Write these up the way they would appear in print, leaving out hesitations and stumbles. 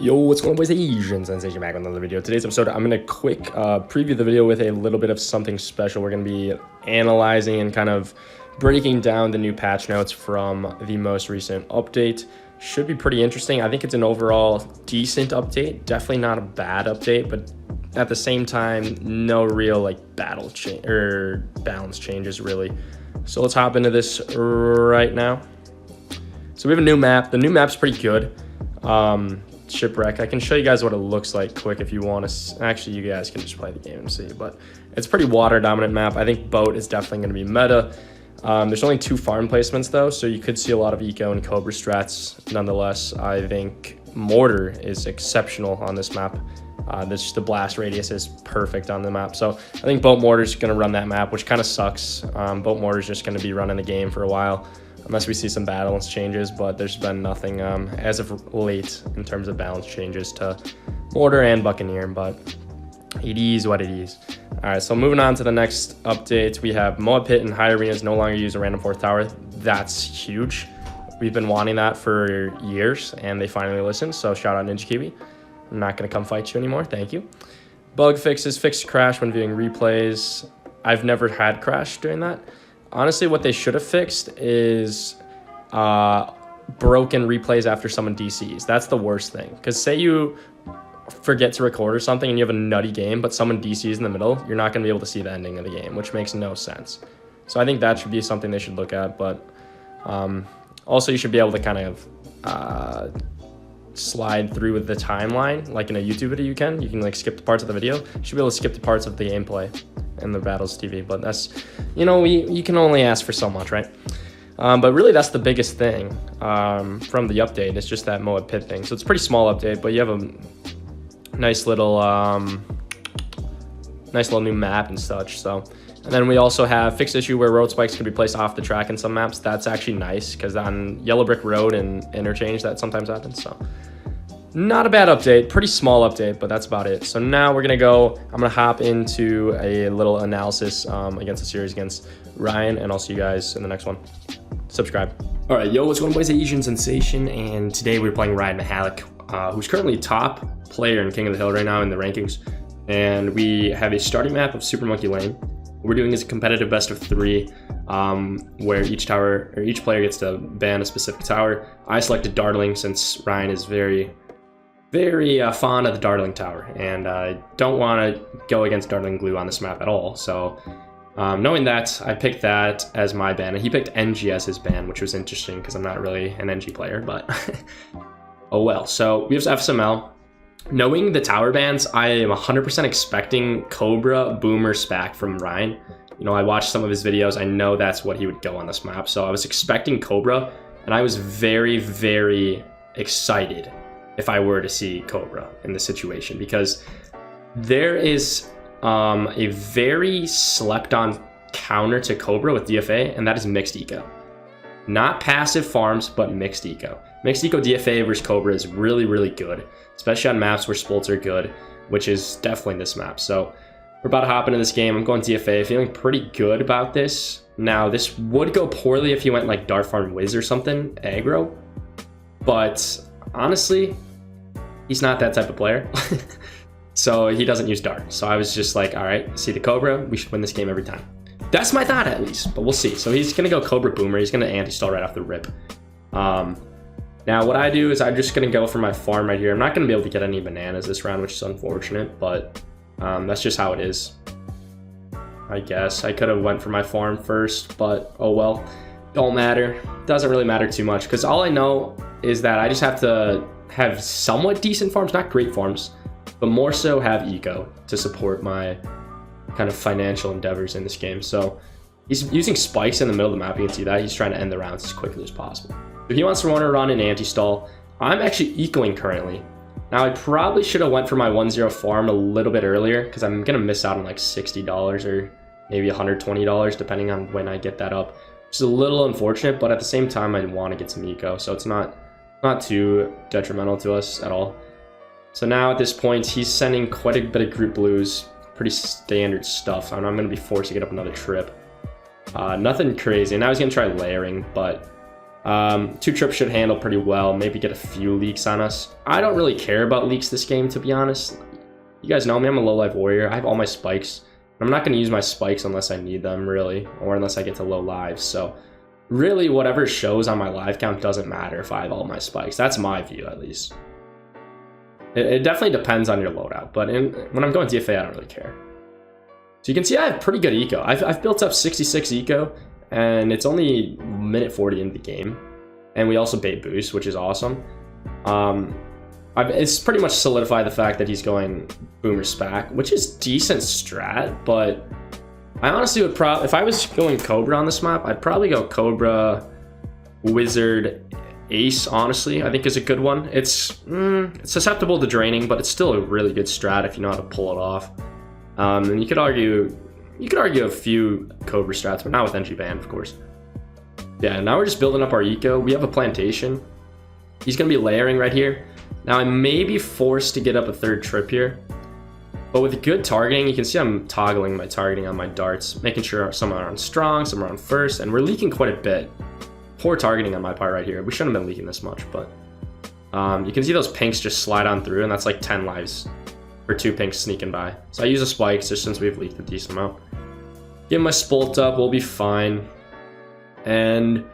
Yo, what's going on, boys? Asian Sensation back with another video. Today's episode, I'm going to quick preview the video with a little bit of something special. We're going to be analyzing and kind of breaking down the new patch notes from the most recent update. Should be pretty interesting. I think it's an overall decent update. Definitely not a bad update, but at the same time, no real like balance changes really. So let's hop into this right now. So we have a new map. The new map's pretty good. Shipwreck. I can show you guys what it looks like quick if you want to. Actually, you guys can just play the game and see, but it's a pretty water dominant map. I think boat is definitely going to be meta. There's only 2 farm placements though, so you could see a lot of eco and Cobra strats. Nonetheless, I think mortar is exceptional on this map. The blast radius is perfect on the map, so I think boat mortar is going to run that map, which kind of sucks. Boat mortar is just going to be running the game for a while, unless we see some balance changes, but there's been nothing as of late in terms of balance changes to mortar and buccaneer, but it is what it is. All right, so moving on to the next update, we have Moab Pit and high arenas no longer use a random 4th tower. That's huge. We've been wanting that for years, and they finally listened, so shout out Ninja Kiwi. I'm not going to come fight you anymore, thank you. Bug fixes, fixed crash when viewing replays. I've never had crash doing that. Honestly, what they should have fixed is broken replays after someone DCs. That's the worst thing. Because say you forget to record or something and you have a nutty game, but someone DCs in the middle, you're not going to be able to see the ending of the game, which makes no sense. So I think that should be something they should look at. But also you should be able to kind of slide through with the timeline. Like in a YouTube video you can like skip the parts of the video. You should be able to skip the parts of the gameplay and the Battles TV, but that's, you know, you can only ask for so much, right? But really that's the biggest thing from the update. It's just that Moab Pit thing. So it's a pretty small update, but you have a nice little new map and such. So, and then we also have fixed issue where road spikes can be placed off the track in some maps. That's actually nice because on Yellow Brick Road and Interchange that sometimes happens. So not a bad update, pretty small update, but that's about it. So now I'm gonna hop into a little analysis against the series against Ryan, and I'll see you guys in the next one. Subscribe. All right, yo, what's going on, boys? Asian Sensation, and today we're playing Ryan Mahalik, who's currently top player in King of the Hill right now in the rankings. And we have a starting map of Super Monkey Lane. What we're doing is a competitive best of 3, where each player gets to ban a specific tower. I selected Dartling since Ryan is very fond of the Dartling Tower, and I don't want to go against Dartling Glue on this map at all. So knowing that, I picked that as my ban, and he picked NG as his ban, which was interesting because I'm not really an NG player, but oh well. So we have FSML. Knowing the tower bans, I am 100% expecting Cobra, Boomer, Spac from Ryan. You know, I watched some of his videos. I know that's what he would go on this map, so I was expecting Cobra, and I was very, very excited if I were to see Cobra in this situation, because there is a very slept on counter to Cobra with DFA, and that is mixed eco. Not passive farms, but mixed eco. Mixed eco DFA versus Cobra is really, really good, especially on maps where spolts are good, which is definitely this map. So we're about to hop into this game. I'm going DFA, feeling pretty good about this. Now, this would go poorly if he went like Dart Farm Wiz or something, aggro, but honestly, he's not that type of player. So he doesn't use Dart. So I was just like, all right, see the Cobra, we should win this game every time. That's my thought at least, but we'll see. So he's gonna go Cobra Boomer. He's gonna anti-stall right off the rip. Now what I do is I'm just gonna go for my farm right here. I'm not gonna be able to get any bananas this round, which is unfortunate, but that's just how it is. I guess I could have went for my farm first, but oh well. Don't matter. Doesn't really matter too much, because all I know is that I just have to have somewhat decent farms, not great farms, but more so have eco to support my kind of financial endeavors in this game. So he's using spikes in the middle of the map. You can see that he's trying to end the rounds as quickly as possible. So he wants to run an anti-stall. I'm actually ecoing currently. Now I probably should have went for my 1-0 farm a little bit earlier, because I'm gonna miss out on like $60 or maybe $120 depending on when I get that up, which is a little unfortunate, but at the same time I want to get some eco, so it's not too detrimental to us at all. So now at this point he's sending quite a bit of group blues, pretty standard stuff. I'm going to be forced to get up another trip. Nothing crazy. Now he's going to try layering, but 2 trips should handle pretty well. Maybe get a few leaks on us. I don't really care about leaks this game, to be honest. You guys know me, I'm a low life warrior. I have all my spikes. I'm not going to use my spikes unless I need them, really, or unless I get to low lives. So really, whatever shows on my live count doesn't matter if I have all my spikes. That's my view, at least. It definitely depends on your loadout, but when I'm going DFA, I don't really care. So you can see I have pretty good eco. I've built up 66 eco, and it's only minute 40 into the game. And we also bait boost, which is awesome. It's pretty much solidified the fact that he's going Boomer Spac, which is decent strat, but I honestly would if I was going Cobra on this map, I'd probably go Cobra, Wizard, Ace, honestly, I think is a good one. It's susceptible to draining, but it's still a really good strat if you know how to pull it off. And you could argue a few Cobra strats, but not with NG Band, of course. Yeah, now we're just building up our eco. We have a plantation. He's gonna be layering right here. Now I may be forced to get up a 3rd trip here, but with good targeting, you can see I'm toggling my targeting on my darts, making sure some are on strong, some are on first, and we're leaking quite a bit. Poor targeting on my part right here. We shouldn't have been leaking this much, but you can see those pinks just slide on through, and that's like 10 lives for 2 pinks sneaking by. So I use a spike just since we've leaked a decent amount. Get my spolt up, we'll be fine. And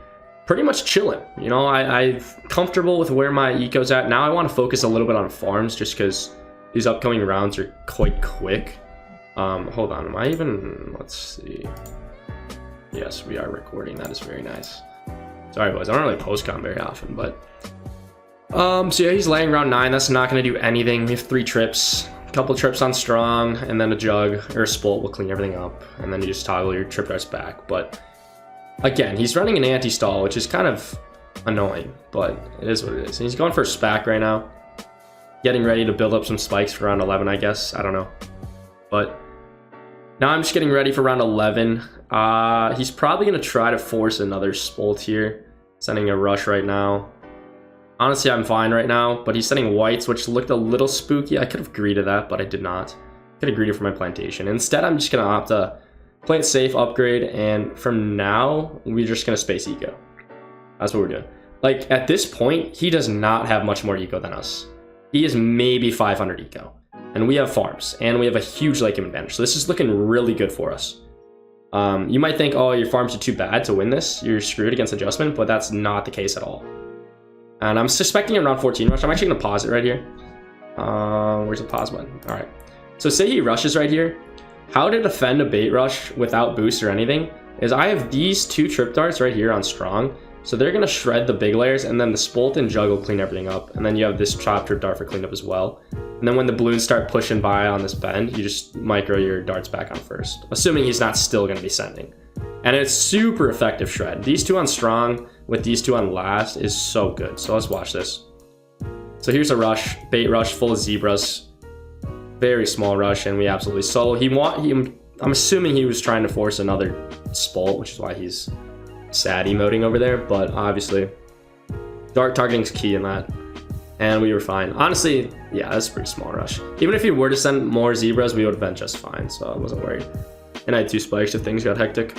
pretty much chilling. You know, I'm comfortable with where my eco's at. Now I want to focus a little bit on farms just because these upcoming rounds are quite quick. Hold on, am I even, let's see. Yes, we are recording. That is very nice. Sorry, boys. I don't really post-com very often, but so yeah, he's laying round 9. That's not going to do anything. We have 3 trips, a couple trips on strong, and then a jug or a spolt will clean everything up, and then you just toggle your trip darts back. But again, he's running an anti-stall, which is kind of annoying, but it is what it is. And he's going for a SPAC right now, getting ready to build up some spikes for round 11, I guess. I don't know, but now I'm just getting ready for round 11. He's probably going to try to force another spolt here, sending a rush right now. Honestly, I'm fine right now, but he's sending whites, which looked a little spooky. I could have greeted that, but I did not. I could have greeted for my plantation. Instead, I'm just going to opt to play it safe, upgrade, and from now, we're just going to space eco. That's what we're doing. Like, at this point, he does not have much more eco than us. He is maybe 500 eco. And we have farms, and we have a huge late game advantage. So this is looking really good for us. You might think, oh, your farms are too bad to win this. You're screwed against adjustment, but that's not the case at all. And I'm suspecting a round 14 rush. I'm actually going to pause it right here. Where's the pause button? All right. So say he rushes right here. How to defend a bait rush without boost or anything is I have these 2 trip darts right here on strong. So they're going to shred the big layers, and then the spolt and jug will clean everything up. And then you have this chop trip dart for cleanup as well. And then when the balloons start pushing by on this bend, you just micro your darts back on first, assuming he's not still going to be sending. And it's super effective shred. These 2 on strong with these 2 on last is so good. So let's watch this. So here's a rush, bait rush full of zebras. Very small rush, and we absolutely solo. I'm assuming he was trying to force another spolt, which is why he's sad emoting over there. But obviously, dark targeting is key in that. And we were fine. Honestly, yeah, that's a pretty small rush. Even if he were to send more zebras, we would have been just fine. So I wasn't worried. And I had 2 spikes if things got hectic.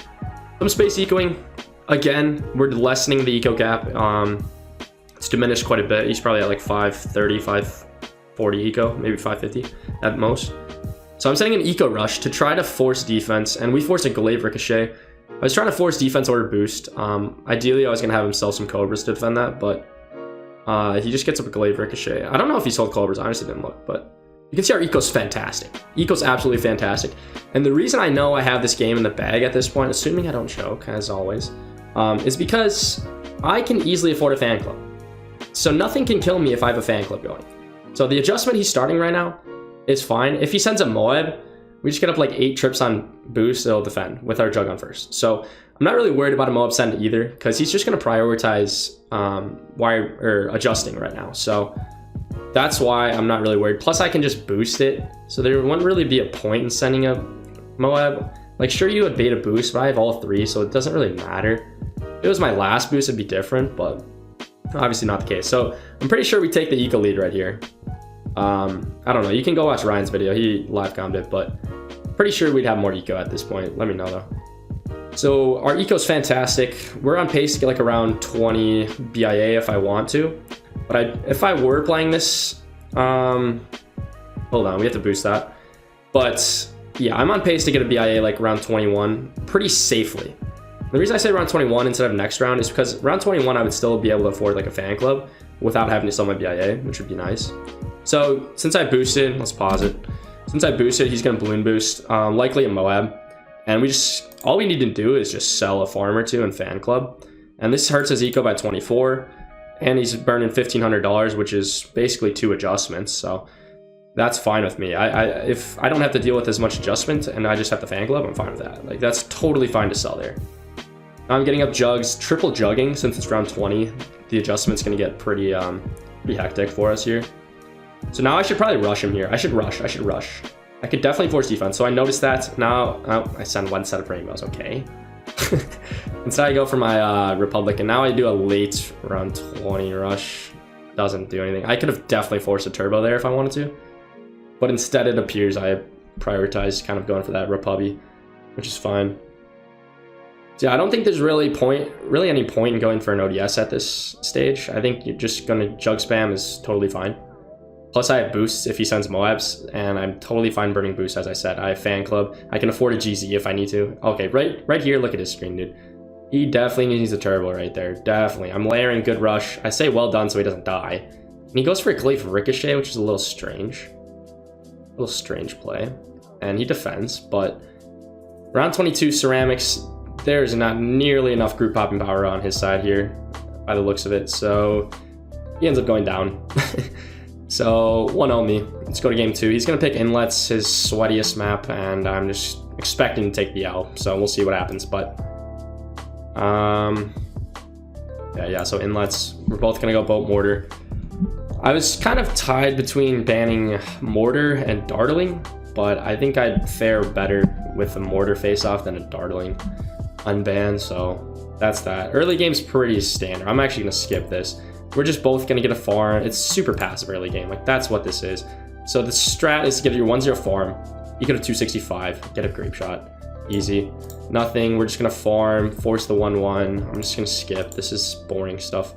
Some space ecoing. Again, we're lessening the eco gap. It's diminished quite a bit. He's probably at like 530, 540 eco, maybe 550 at most. So I'm sending an eco rush to try to force defense, and we forced a glaive ricochet. I was trying to force defense order boost. Ideally, I was going to have him sell some Cobras to defend that, but he just gets up a glaive ricochet. I don't know if he sold Cobras. I honestly didn't look, but you can see our eco's fantastic. Eco's absolutely fantastic. And the reason I know I have this game in the bag at this point, assuming I don't choke, as always, is because I can easily afford a fan club. So nothing can kill me if I have a fan club going. So the adjustment he's starting right now is fine. If he sends a Moab, we just get up like 8 trips on boost, it'll defend with our jug on first. So I'm not really worried about a Moab send either, because he's just going to prioritize wire or adjusting right now. So that's why I'm not really worried. Plus I can just boost it. So there wouldn't really be a point in sending a Moab. Like sure you would bait a boost, but I have all 3, so it doesn't really matter. If it was my last boost, it'd be different, but obviously not the case. So I'm pretty sure we take the eco lead right here. I don't know. You can go watch Ryan's video. He live commed it, but pretty sure we'd have more eco at this point. Let me know though. So our eco's fantastic. We're on pace to get like around 20 BIA if I want to. But if I were playing this, hold on, we have to boost that. But yeah, I'm on pace to get a BIA like around 21 pretty safely. The reason I say round 21 instead of next round is because round 21 I would still be able to afford like a fan club without having to sell my BIA, which would be nice. So since I boosted, let's pause it. Since I boosted, he's gonna balloon boost, likely a Moab. And all we need to do is just sell a farm or two in fan club. And this hurts his eco by 24. And he's burning $1,500, which is basically 2 adjustments. So that's fine with me. If I don't have to deal with as much adjustment and I just have the fan club, I'm fine with that. Like that's totally fine to sell there. Now I'm getting up jugs, triple jugging since it's round 20. The adjustment's gonna get pretty hectic for us here. So now I should probably rush him here. I should rush. I could definitely force defense. So I noticed that. Now, oh, I send 1 set of rainbows. Okay. Instead I go for my Republic, and now I do a late round 20 rush. Doesn't do anything. I could have definitely forced a turbo there if I wanted to. But instead it appears I prioritized kind of going for that Republic, which is fine. So yeah, I don't think there's really any point in going for an ODS at this stage. I think you're just gonna jug spam is totally fine. Plus I have boosts if he sends Moabs, and I'm totally fine burning boosts. As I said, I have fan club. I can afford a GZ if I need to. Okay, right here, look at his screen, dude. He definitely needs a turbo right there. Definitely. I'm layering good rush. I say well done so he doesn't die. And he goes for a Cleave Ricochet, which is a little strange. A little strange play. And he defends, but round 22 ceramics, there's not nearly enough group popping power on his side here by the looks of it, so he ends up going down. So 1-0 me. Let's go to game 2. He's gonna pick inlets, his sweatiest map, and I'm just expecting to take the L, so we'll see what happens. But yeah, so inlets, we're both gonna go boat mortar. I was kind of tied between banning mortar and dartling, but I think I'd fare better with a mortar face-off than a dartling unban, so that's that. Early game's pretty standard. I'm actually gonna skip this. We're just both gonna get a farm. It's super passive early game, like that's what this is. So the strat is to get your 1-0 farm. You get a 265, get a grape shot, easy. Nothing, we're just gonna farm, force the 1-1. I'm just gonna skip, this is boring stuff.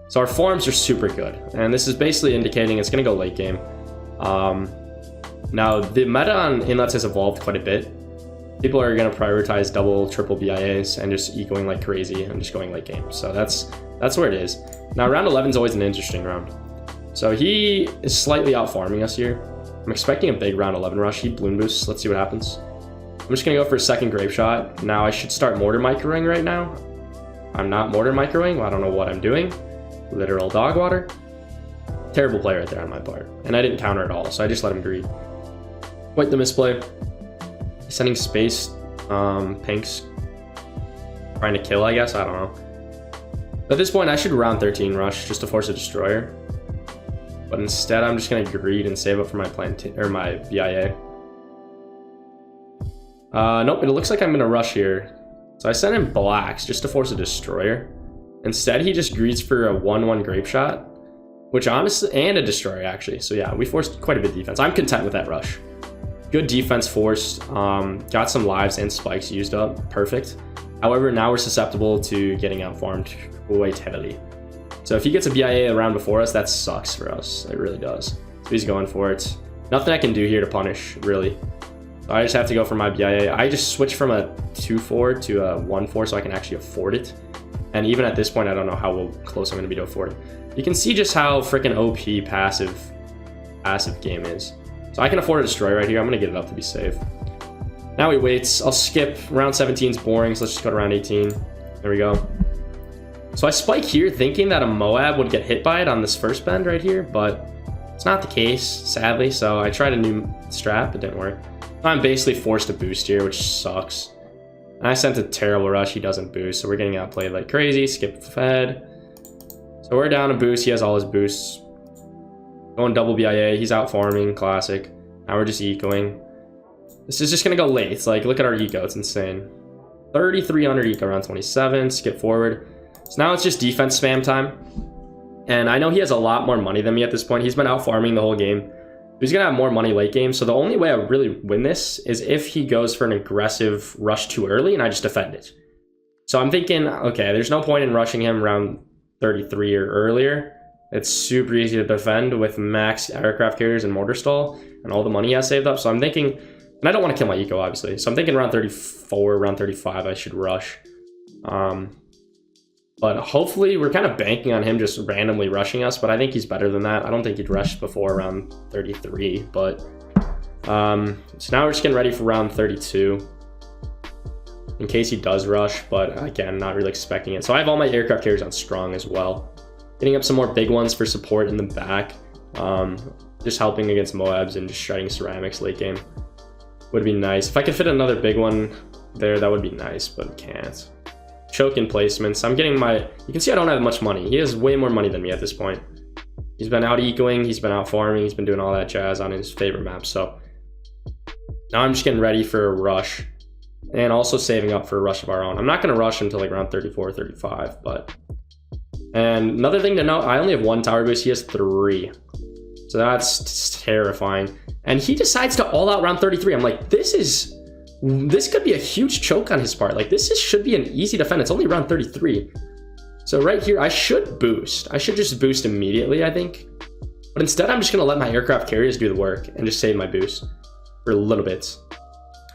So our farms are super good, and this is basically indicating it's gonna go late game. Now the meta on inlets has evolved quite a bit. People are going to prioritize double, triple BIAs and just ecoing like crazy and just going late game. So that's where it is. Now round 11 is always an interesting round. So he is slightly out farming us here. I'm expecting a big round 11 rush. He balloon boosts. Let's see what happens. I'm just going to go for a second grape shot. Now I should start mortar microing right now. I'm not mortar microing. I don't know what I'm doing. Literal dog water. Terrible play right there on my part. And I didn't counter at all, so I just let him greed. Quite the misplay. Sending space, pinks, trying to kill, I guess, I don't know. At this point, I should round 13 rush just to force a destroyer. But instead, I'm just gonna greed and save up for my my BIA. Nope, it looks like I'm gonna rush here. So I sent him blacks just to force a destroyer. Instead, he just greeds for a 1-1 grape shot, which honestly, and a destroyer actually. So yeah, we forced quite a bit of defense. I'm content with that rush. Good defense forced, got some lives and spikes used up, perfect. However, now we're susceptible to getting outfarmed quite heavily. So if he gets a BIA around before us, that sucks for us, it really does. So he's going for it. Nothing I can do here to punish, really. So I just have to go for my BIA. I just switched from a 2-4 to a 1-4 so I can actually afford it. And even at this point, I don't know how close I'm gonna be to afford it. You can see just how freaking OP passive game is. So I can afford a destroyer right here. I'm gonna get it up to be safe. Now he waits. I'll skip. Round 17 is boring, so let's just go to round 18. There we go. So I spike here thinking that a Moab would get hit by it on this first bend right here, but it's not the case, sadly. So I tried a new strat, it didn't work. I'm basically forced to boost here, which sucks. And I sent a terrible rush. He doesn't boost, so we're getting outplayed like crazy. Skip fed. So we're down a boost. He has all his boosts. Going double BIA, he's out farming, classic. Now we're just ecoing. This is just gonna go late. It's like, look at our eco, it's insane. 3,300 eco, around 27, skip forward. So now it's just defense spam time. And I know he has a lot more money than me at this point. He's been out farming the whole game. He's going to have more money late game. So the only way I really win this is if he goes for an aggressive rush too early and I just defend it. So I'm thinking, okay, there's no point in rushing him around 33 or earlier. It's super easy to defend with max aircraft carriers and mortar stall and all the money he has saved up. So I'm thinking, and I don't want to kill my eco, obviously. So I'm thinking around 34, around 35, I should rush. But hopefully we're kind of banking on him just randomly rushing us, but I think he's better than that. I don't think he'd rush before around 33, but so now we're just getting ready for round 32 in case he does rush, but again, not really expecting it. So I have all my aircraft carriers on strong as well. Getting up some more big ones for support in the back. Just helping against Moabs and just shredding ceramics late game would be nice. If I could fit another big one there, that would be nice, but can't. Choke in placements. I'm getting my... You can see I don't have much money. He has way more money than me at this point. He's been out ecoing, he's been out farming, he's been doing all that jazz on his favorite map. So now I'm just getting ready for a rush and also saving up for a rush of our own. I'm not going to rush until like around 34 or 35, but... And another thing to note, I only have 1 tower boost, he has 3. So that's terrifying. And he decides to all out round 33. I'm like, this could be a huge choke on his part. Like should be an easy defend. It's only round 33. So right here, I should boost. I should just boost immediately, I think. But instead, I'm just gonna let my aircraft carriers do the work and just save my boost for a little bit.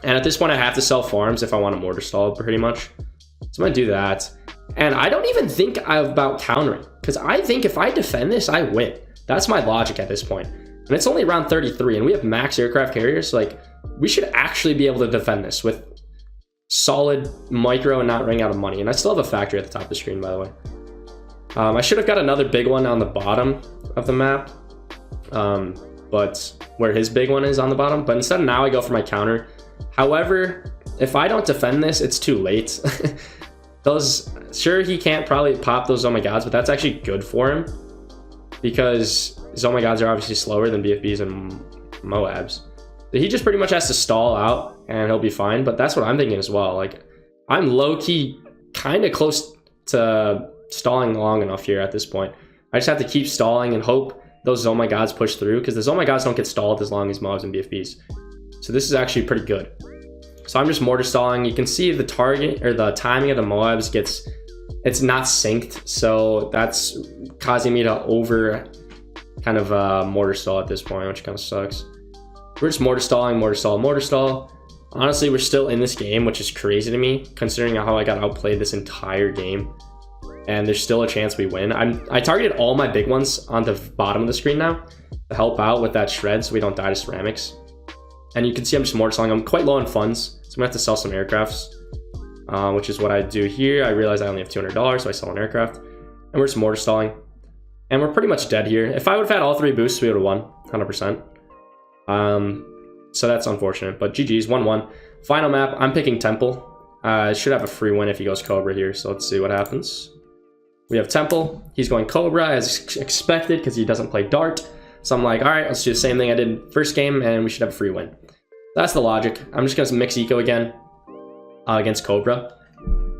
And at this point, I have to sell farms if I want a mortar stall pretty much. So I'm gonna do that. And I don't even think about countering, because I think if I defend this, I win. That's my logic at this point. And it's only round 33, and we have max aircraft carriers. So like, we should actually be able to defend this with solid micro and not running out of money. And I still have a factory at the top of the screen, by the way. I should have got another big one on the bottom of the map, but where his big one is on the bottom. But instead, now I go for my counter. However, if I don't defend this, it's too late. Sure, he can't probably pop those oh my gods, but that's actually good for him because his oh my gods are obviously slower than BFBs and Moabs. So he just pretty much has to stall out and he'll be fine. But that's what I'm thinking as well. Like, I'm low-key kind of close to stalling long enough here at this point. I just have to keep stalling and hope those oh my gods push through, because those oh my gods don't get stalled as long as Moabs and BFBs. So this is actually pretty good. So I'm just mortar stalling. You can see the target or the timing of the Moabs it's not synced. So that's causing me to over kind of mortar stall at this point, which kind of sucks. We're just mortar stalling, mortar stall, mortar stall. Honestly, we're still in this game, which is crazy to me, considering how I got outplayed this entire game. And there's still a chance we win. I targeted all my big ones on the bottom of the screen now to help out with that shred so we don't die to ceramics. And you can see I'm just mortar stalling. I'm quite low on funds, so I'm gonna have to sell some aircrafts, which is what I do here. I realize I only have $200, so I sell an aircraft. And we're just mortar stalling. And we're pretty much dead here. If I would have had all 3 boosts, we would have won, 100%. So that's unfortunate, but GG's, 1-1. Final map, I'm picking Temple. I should have a free win if he goes Cobra here, so let's see what happens. We have Temple. He's going Cobra as expected because he doesn't play Dart. So I'm like, all right, let's do the same thing I did first game, and we should have a free win. That's the logic. I'm just going to mix eco again against Cobra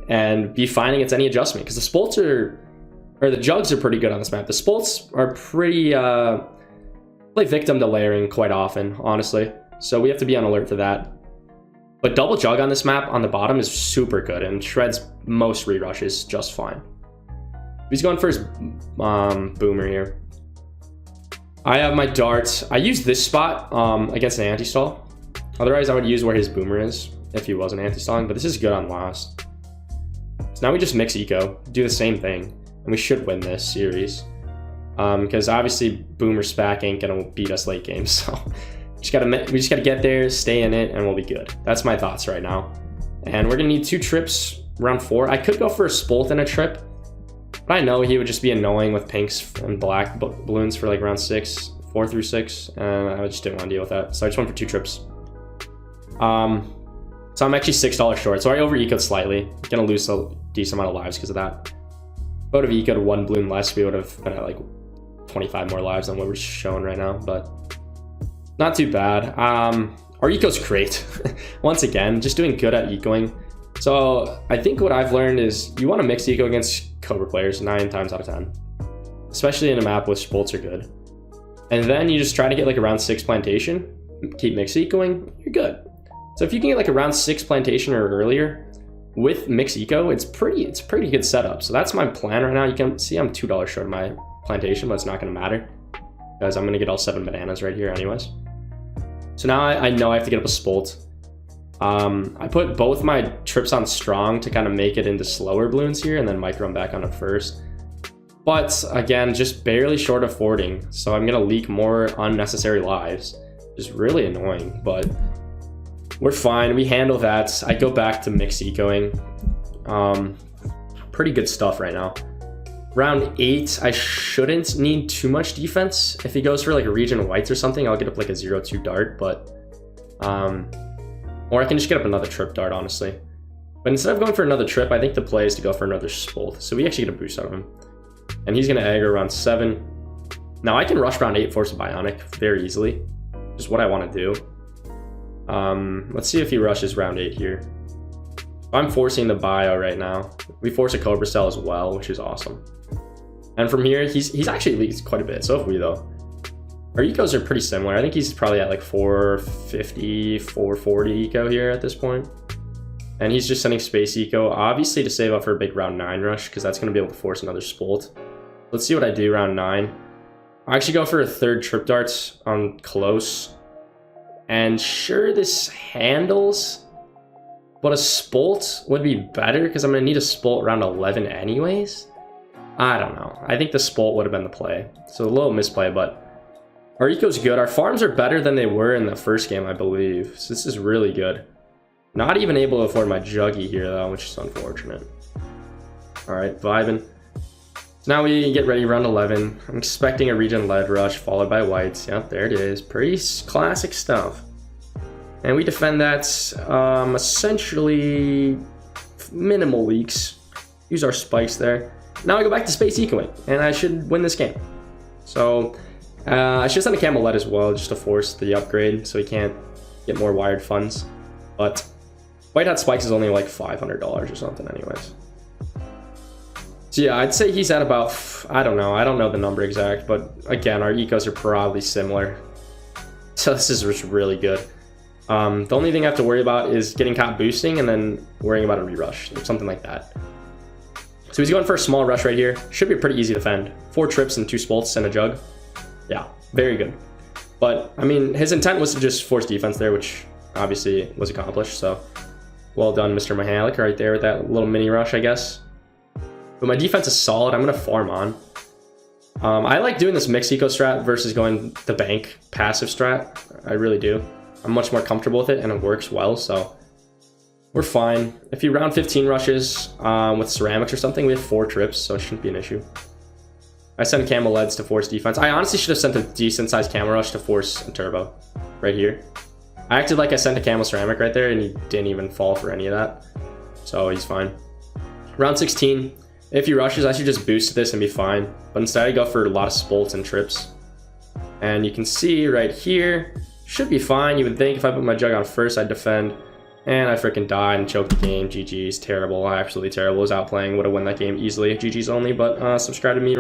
and be fine against any adjustment, because the Spolts the Jugs are pretty good on this map. The Spolts are pretty, play victim to layering quite often, honestly. So we have to be on alert for that. But double Jug on this map on the bottom is super good, and shreds most re-rushes just fine. He's going for his boomer here. I have my darts. I use this spot against an anti-stall. Otherwise, I would use where his boomer is if he wasn't anti-stalling, but this is good on last. So now we just mix eco, do the same thing, and we should win this series. Because obviously boomer SPAC ain't gonna beat us late game, so we just gotta get there, stay in it, and we'll be good. That's my thoughts right now. And we're gonna need 2 trips round 4. I could go for a Spolt and a trip, but I know he would just be annoying with pinks and black balloons for like round 6, 4 through 6, and I just didn't want to deal with that. So I just went for 2 trips. So I'm actually $6 short, so I over ecoed slightly. Gonna lose a decent amount of lives because of that. If I would have ecoed 1 balloon less, we would have been at like 25 more lives than what we're showing right now, but not too bad. Our eco's great. Once again, just doing good at ecoing. So I think what I've learned is you want to mix eco against Cobra players 9 times out of 10, especially in a map with Spolts are good. And then you just try to get like a round 6 plantation, keep mix ecoing, you're good. So if you can get like a round 6 plantation or earlier with mix eco, it's pretty good setup. So that's my plan right now. You can see I'm $2 short of my plantation, but it's not going to matter because I'm going to get all 7 bananas right here anyways. So now I know I have to get up a Spolt. I put both my trips on strong to kind of make it into slower balloons here, and then micro them back on it first. But again, just barely short of fording, so I'm gonna leak more unnecessary lives. Just really annoying, but we're fine. We handle that. I go back to mix ecoing. Pretty good stuff right now. Round 8, I shouldn't need too much defense. If he goes for like a region whites or something, I'll get up like a 0-2 dart, but or I can just get up another trip dart, honestly. But instead of going for another trip, I think the play is to go for another Spolt. So we actually get a boost out of him. And he's going to aggro round 7. Now I can rush round 8, force a Bionic very easily. Just what I want to do. Let's see if he rushes round 8 here. I'm forcing the bio right now. We force a Cobra cell as well, which is awesome. And from here, he's actually leaked quite a bit. So have we, though. Our ecos are pretty similar. I think he's probably at like 450, 440 eco here at this point. And he's just sending space eco, obviously to save up for a big round 9 rush, because that's going to be able to force another Spolt. Let's see what I do round 9. I actually go for a 3rd trip darts on close. And sure, this handles, but a Spolt would be better, because I'm going to need a Spolt round 11 anyways. I don't know. I think the Spolt would have been the play. So a little misplay, but our eco's good. Our farms are better than they were in the first game, I believe. So this is really good. Not even able to afford my Juggy here, though, which is unfortunate. All right, vibing. So now we get ready, round 11. I'm expecting a region lead rush, followed by whites. Yep, there it is. Pretty classic stuff. And we defend that essentially minimal leaks. Use our spikes there. Now I go back to space ecoing, and I should win this game. So I should send a camel lead as well, just to force the upgrade, so he can't get more wired funds. But White Hat Spikes is only like $500 or something anyways. So yeah, I'd say he's at about, I don't know the number exact, but again, our ecos are probably similar. So this is just really good. The only thing I have to worry about is getting caught boosting and then worrying about a re-rush or something like that. So he's going for a small rush right here. Should be pretty easy to defend. 4 trips and 2 Spolts and a Jug. Yeah, very good. But, I mean, his intent was to just force defense there, which obviously was accomplished. So, well done, Mr. Mahalik, right there with that little mini rush, I guess. But my defense is solid. I'm going to farm on. I like doing this mix eco strat versus going the bank passive strat. I really do. I'm much more comfortable with it, and it works well, so we're fine. If he round 15 rushes with ceramics or something, we have 4 trips, so it shouldn't be an issue. I send camel leads to force defense. I honestly should have sent a decent sized camel rush to force a turbo right here. I acted like I sent a camel ceramic right there, and he didn't even fall for any of that. So he's fine. Round 16, if he rushes, I should just boost this and be fine. But instead I go for a lot of Spolts and trips. And you can see right here, should be fine. You would think if I put my Jug on first, I'd defend. And I freaking died and choked the game. GG's, terrible, absolutely terrible. Was outplaying, would have won that game easily. GG's only, but subscribe to me.